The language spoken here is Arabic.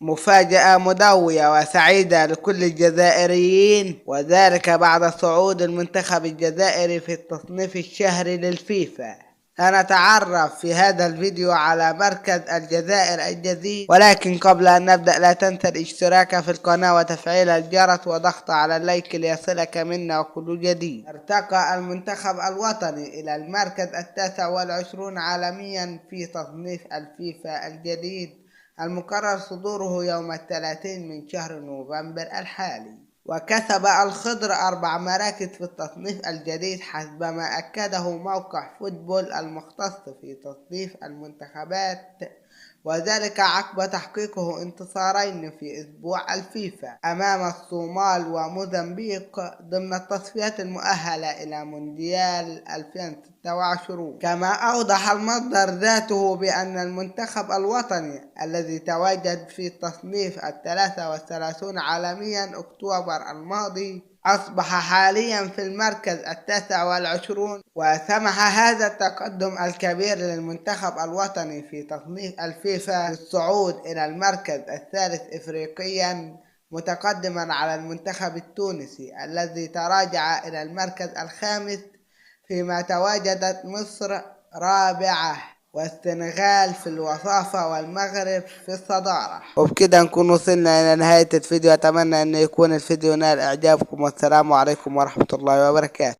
مفاجأة مدوية وسعيدة لكل الجزائريين، وذلك بعد صعود المنتخب الجزائري في التصنيف الشهري للفيفا. سنتعرف في هذا الفيديو على مركز الجزائر الجديد، ولكن قبل أن نبدأ لا تنسى الاشتراك في القناة وتفعيل الجرس وضغط على اللايك ليصلك منا وكل جديد. ارتقى المنتخب الوطني إلى المركز 29 عالميا في تصنيف الفيفا الجديد المقرر صدوره يوم 30 من شهر نوفمبر الحالي. وكسب الخضر 4 مراكز في التصنيف الجديد حسب ما أكده موقع فوتبول المختص في تصنيف المنتخبات، وذلك عقب تحقيقه انتصارين في أسبوع الفيفا أمام الصومال وموزمبيق ضمن التصفيات المؤهلة إلى مونديال 2026. كما أوضح المصدر ذاته بأن المنتخب الوطني الذي تواجد في التصنيف 33 عالميا أكتوبر الماضي أصبح حاليا في المركز 29، وسمح هذا التقدم الكبير للمنتخب الوطني في تصنيف الفيفا بالصعود إلى المركز الثالث إفريقيا، متقدما على المنتخب التونسي الذي تراجع إلى المركز الخامس، فيما تواجدت مصر رابعة والسنغال في الوصافة والمغرب في الصدارة. وبكده نكون وصلنا إلى نهاية الفيديو. أتمنى أن يكون الفيديو نال إعجابكم، والسلام عليكم ورحمة الله وبركاته.